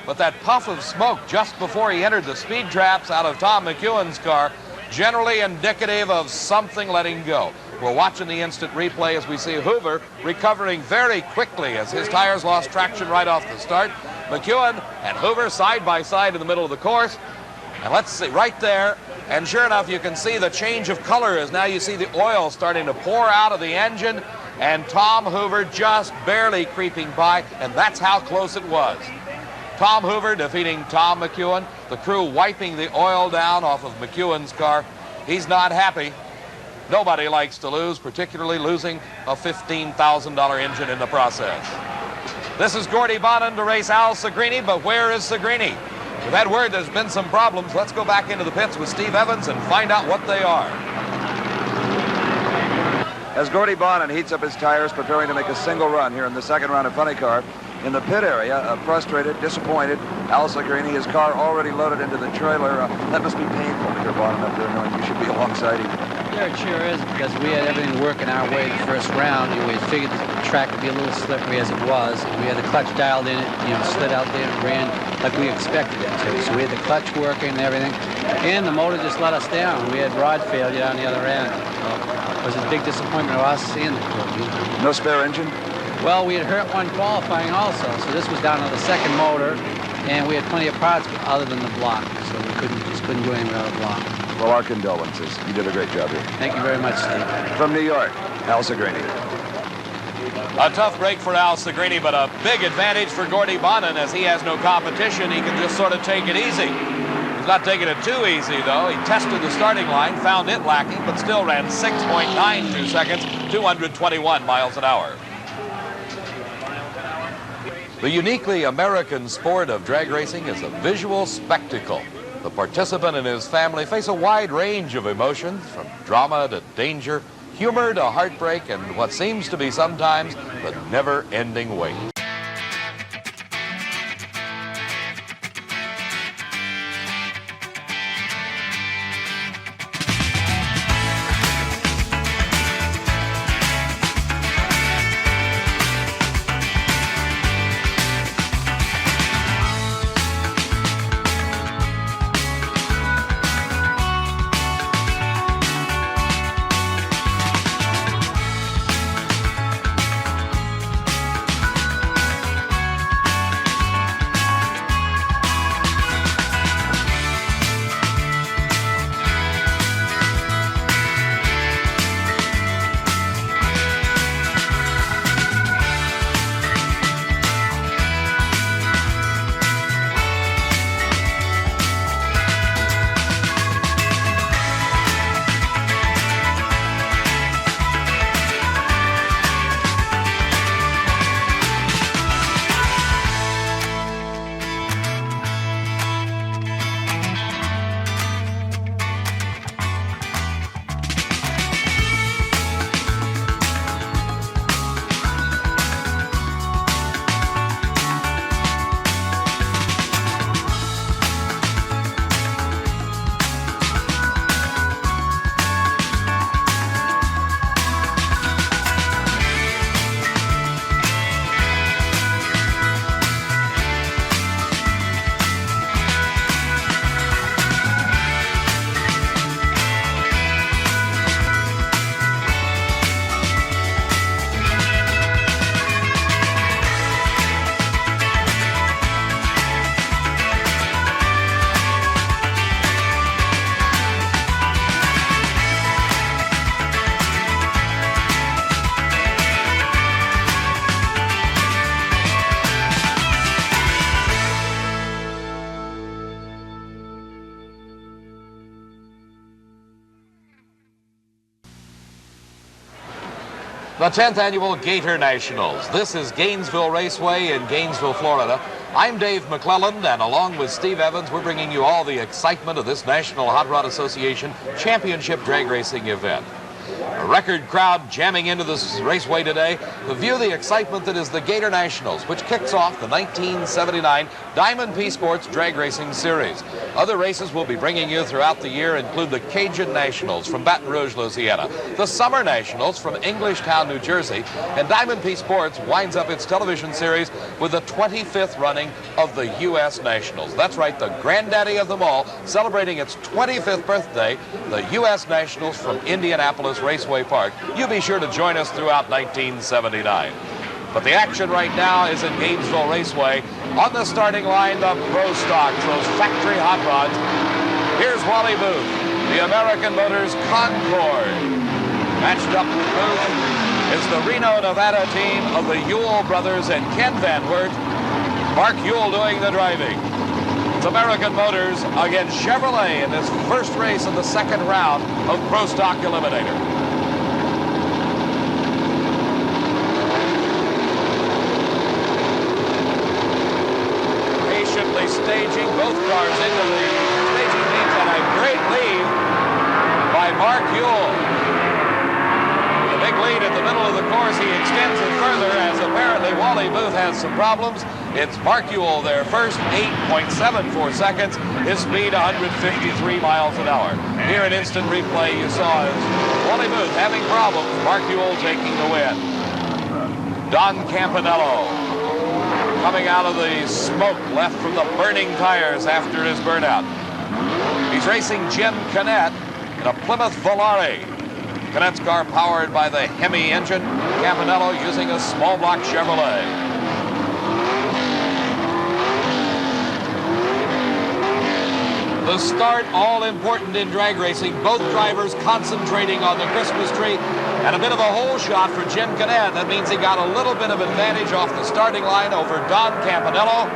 but that puff of smoke just before he entered the speed traps out of Tom McEwen's car, generally indicative of something letting go. We're watching the instant replay as we see Hoover recovering very quickly as his tires lost traction right off the start. McEwen and Hoover side by side in the middle of the course. And let's see, right there, and sure enough, you can see the change of color as now you see the oil starting to pour out of the engine, and Tom Hoover just barely creeping by, and that's how close it was. Tom Hoover defeating Tom McEwen, the crew wiping the oil down off of McEwen's car. He's not happy. Nobody likes to lose, particularly losing a $15,000 engine in the process. This is Gordy Bonin to race Al Segrini, but where is Segrini? We've had word there's been some problems. Let's go back into the pits with Steve Evans and find out what they are. As Gordy Bonin heats up his tires, preparing to make a single run here in the second round of Funny Car, in the pit area, frustrated, disappointed, Al Segrini, his car already loaded into the trailer. That must be painful to hear Bonin up there knowing you should be alongside him. Yeah, it sure is, because we had everything working our way the first round. We figured the track would be a little slippery as it was. We had the clutch dialed in, it slid out there and ran like we expected it to. So we had the clutch working and everything, and the motor just let us down. We had rod failure on the other end. So it was a big disappointment of us seeing the crew. No spare engine? Well, we had hurt one qualifying also, so this was down to the second motor, and we had plenty of parts other than the block, so we just couldn't do anything without a block. Well, our condolences. You did a great job here. Thank you very much, Steve. From New York, Al Segrini. A tough break for Al Segrini, but a big advantage for Gordy Bonin as he has no competition. He can just sort of take it easy. He's not taking it too easy, though. He tested the starting line, found it lacking, but still ran 6.92 seconds, 221 miles an hour. The uniquely American sport of drag racing is a visual spectacle. The participant and his family face a wide range of emotions, from drama to danger, humor to heartbreak, and what seems to be sometimes the never-ending wait. The 10th annual Gatornationals. This is Gainesville Raceway in Gainesville, Florida. I'm Dave McClelland, and along with Steve Evans, we're bringing you all the excitement of this National Hot Rod Association Championship Drag Racing event. A record crowd jamming into this raceway today to view the excitement that is the Gatornationals, which kicks off the 1979 Diamond P Sports Drag Racing Series. Other races we'll be bringing you throughout the year include the Cajun Nationals from Baton Rouge, Louisiana, the Summer Nationals from Englishtown, New Jersey, and Diamond P Sports winds up its television series with the 25th running of the U.S. Nationals. That's right, the granddaddy of them all, celebrating its 25th birthday, the U.S. Nationals from Indianapolis Raceway Park. You be sure to join us throughout 1979. But the action right now is at Gainesville Raceway. On the starting line, the Pro Stocks, those factory hot rods. Here's Wally Booth, the American Motors Concorde. Matched up with Booth is the Reno, Nevada team of the Ewell brothers and Ken Van Wert. Mark Ewell doing the driving. It's American Motors against Chevrolet in this first race of the second round of Pro Stock Eliminator. Patiently staging both cars into the staging beams, and a great lead by Mark Ewell. The big lead at the middle of the course, he extends it further as apparently Wally Booth has some problems. It's Mark Ewell there first, 8.74 seconds. His speed 153 miles an hour. Here in instant replay you saw is Wally Booth having problems, Mark Ewell taking the win. Don Campanello coming out of the smoke left from the burning tires after his burnout. He's racing Jim Canet in a Plymouth Volare. Canet's car powered by the Hemi engine. Campanello using a small block Chevrolet. The start, all important in drag racing. Both drivers concentrating on the Christmas tree. And a bit of a hole shot for Jim Canet. That means he got a little bit of advantage off the starting line over Don Campanello.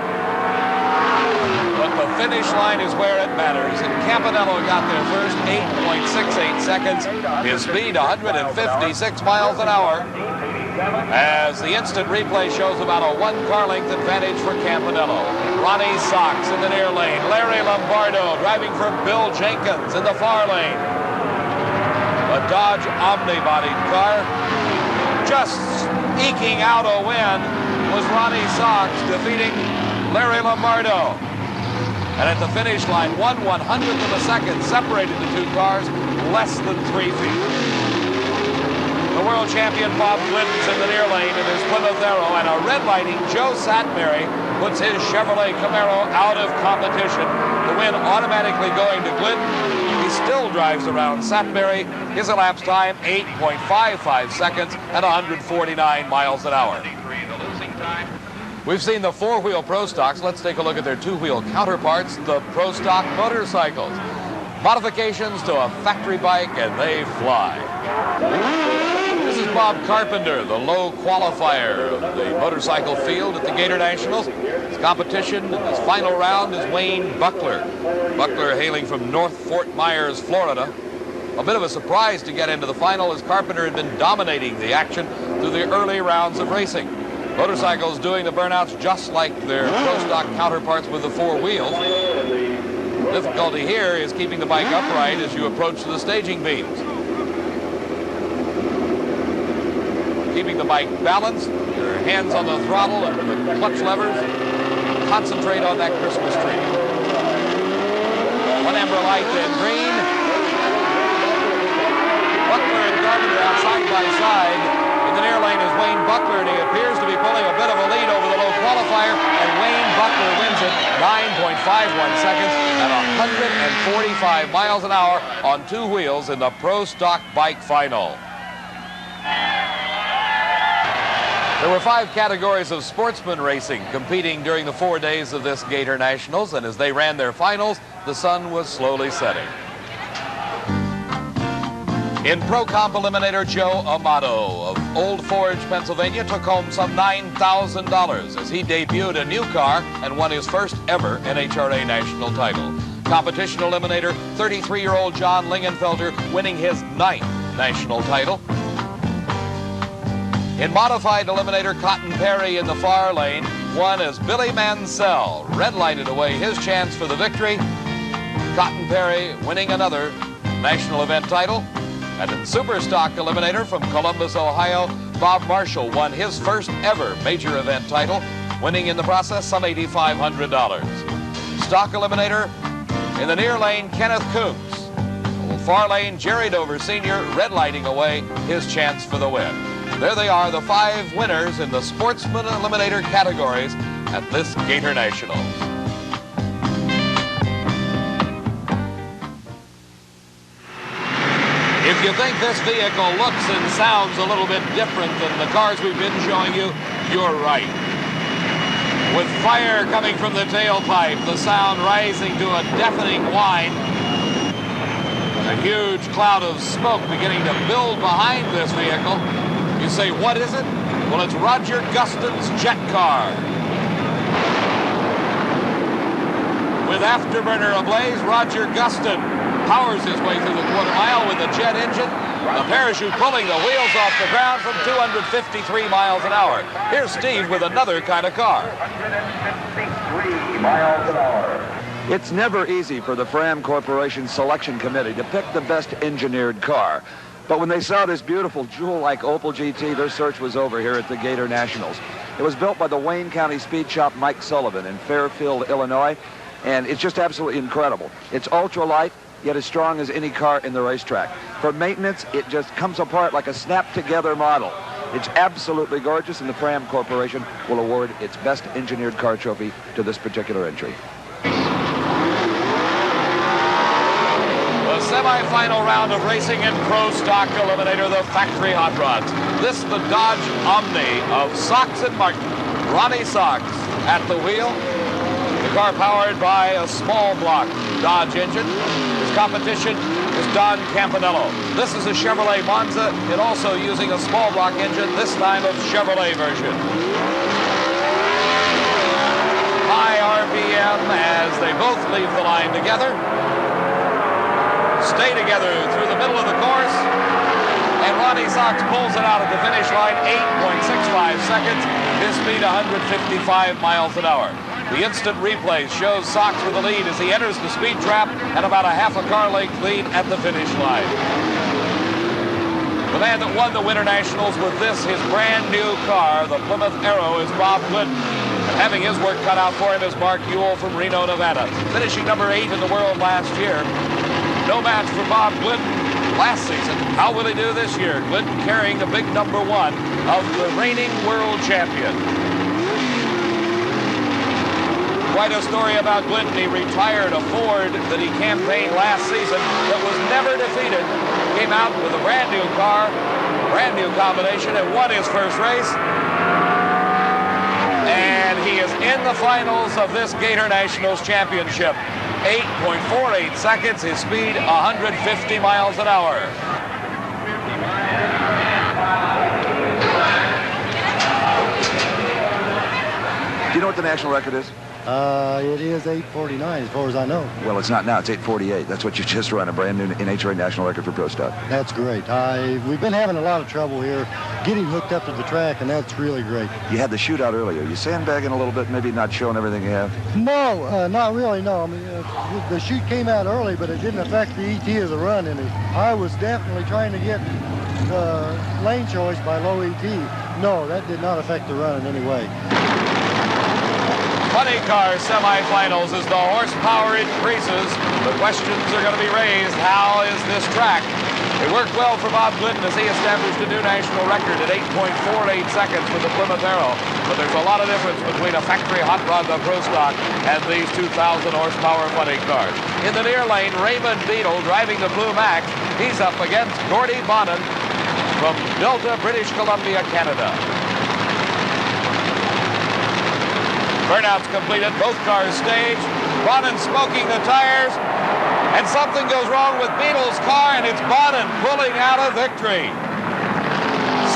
But the finish line is where it matters. And Campanello got there first, 8.68 seconds. His speed, 156 miles an hour. As the instant replay shows about a one-car length advantage for Campanello. Ronnie Sox in the near lane. Larry Lombardo driving for Bill Jenkins in the far lane. A Dodge Omni-bodied car. Just eking out a win was Ronnie Sox defeating Larry Lombardo. And at the finish line, 1/100th of a second separated the two cars, less than 3 feet. The world champion Bob Clinton's in the near lane in his Plymouth Arrow, and a red lighting Joe Satmary puts his Chevrolet Camaro out of competition. The win automatically going to Clinton. He still drives around Satmary. His elapsed time, 8.55 seconds and 149 miles an hour. We've seen the four-wheel Pro Stocks. Let's take a look at their two-wheel counterparts, the Pro Stock motorcycles. Modifications to a factory bike, and they fly. This is Bob Carpenter, the low qualifier of the motorcycle field at the Gatornationals. His competition in this final round is Wayne Buckler. Buckler hailing from North Fort Myers, Florida. A bit of a surprise to get into the final, as Carpenter had been dominating the action through the early rounds of racing. Motorcycles doing the burnouts just like their Pro Stock counterparts with the four wheels. The difficulty here is keeping the bike upright as you approach the staging beams. Keeping the bike balanced, your hands on the throttle and the clutch levers. Concentrate on that Christmas tree. One amber light, then green. Buckler and Carpenter out side by side. In the near lane is Wayne Buckler, and he appears to be pulling a bit of a lead over the low qualifier, and Wayne Buckler wins it 9.51 seconds at 145 miles an hour on two wheels in the Pro Stock Bike Final. There were 5 categories of sportsman racing competing during the 4 days of this Gatornationals, and as they ran their finals, the sun was slowly setting. In Pro Comp Eliminator, Joe Amato of Old Forge, Pennsylvania, took home some $9,000 as he debuted a new car and won his first ever NHRA national title. Competition Eliminator, 33-year-old John Lingenfelter winning his 9th national title. In Modified Eliminator, Cotton Perry in the far lane won as Billy Mansell red-lighted away his chance for the victory. Cotton Perry winning another national event title. And in Super Stock Eliminator from Columbus, Ohio, Bob Marshall won his first ever major event title, winning in the process some $8,500. Stock Eliminator in the near lane, Kenneth Coombs. Far lane, Jerry Dover Sr. red lighting away his chance for the win. There they are, the 5 winners in the Sportsman Eliminator categories at this Gator Nationals. If you think this vehicle looks and sounds a little bit different than the cars we've been showing you, you're right. With fire coming from the tailpipe, the sound rising to a deafening whine, a huge cloud of smoke beginning to build behind this vehicle. You say, what is it? Well, it's Roger Gustin's jet car. With afterburner ablaze, Roger Gustin powers his way through the quarter mile with the jet engine, the parachute pulling the wheels off the ground from 253 miles an hour. Here's Steve with another kind of car. 153 miles an hour. It's never easy for the Fram Corporation Selection Committee to pick the best engineered car. But when they saw this beautiful jewel-like Opel GT, their search was over here at the Gator Nationals. It was built by the Wayne County speed shop Mike Sullivan in Fairfield, Illinois, and it's just absolutely incredible. It's ultralight, yet as strong as any car in the racetrack. For maintenance, it just comes apart like a snap-together model. It's absolutely gorgeous, and the Fram Corporation will award its best engineered car trophy to this particular entry. The semi-final round of racing in Pro Stock Eliminator, the factory hot rods. This the Dodge Omni of Sox and Martin. Ronnie Sox at the wheel. The car powered by a small block Dodge engine. His competition is Don Campanello. This is a Chevrolet Monza, and also using a small block engine, this time of Chevrolet version. High RPM as they both leave the line together. Stay together through the middle of the course, and Ronnie Sox pulls it out at the finish line, 8.65 seconds, his speed 155 miles an hour. The instant replay shows Sox with the lead as he enters the speed trap and about a half a car length lead at the finish line. The man that won the Winter Nationals with this, his brand new car, the Plymouth Arrow, is Bob Glidden. And having his work cut out for him is Mark Ewell from Reno, Nevada, finishing number 8 in the world last year. No match for Bob Glidden last season. How will he do this year? Glidden carrying the big number 1 of the reigning world champion. Quite a story about Glidden. He retired a Ford that he campaigned last season that was never defeated. Came out with a brand new car, brand new combination, and won his first race. And he is in the finals of this Gator Nationals Championship. 8.48 seconds, his speed 150 miles an hour. Do you know what the national record is? It is 8:49 as far as I know. Well, it's not now. It's 8:48. That's what you just run, a brand new NHRA national record for Pro Stock. That's great. We've been having a lot of trouble here getting hooked up to the track, and that's really great. You had the shootout earlier. You sandbagging a little bit, maybe not showing everything you have? No, not really, no. I mean, the chute came out early, but it didn't affect the ET of the run, and I was definitely trying to get lane choice by low ET. No, that did not affect the run in any way. Funny car semifinals as the horsepower increases. The questions are going to be raised. How is this track? It worked well for Bob Glidden as he established a new national record at 8.48 seconds with the Plymouth Arrow. But there's a lot of difference between a factory hot rod, the Pro Stock, and these 2,000 horsepower funny cars. In the near lane, Raymond Beadle driving the Blue Max. He's up against Gordy Bonin from Delta, British Columbia, Canada. Burnout's completed, both cars staged. Bonin smoking the tires, and something goes wrong with Beadle's car, and it's Bonin pulling out a victory.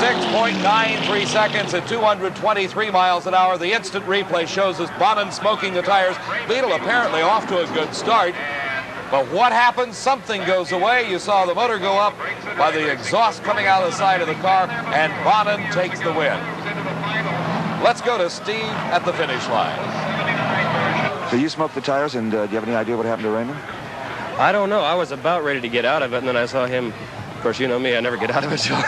6.93 seconds at 223 miles an hour. The instant replay shows us Bonin smoking the tires. Beadle apparently off to a good start. But what happens? Something goes away. You saw the motor go up by the exhaust coming out of the side of the car, and Bonin takes the win. Let's go to Steve at the finish line. So you smoked the tires, and do you have any idea what happened to Raymond? I don't know. I was about ready to get out of it, and then I saw him Of course, you know me, I never get out of it, so.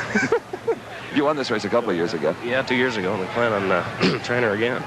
You won this race a couple of years ago. Yeah, 2 years ago, and we plan on trying her again.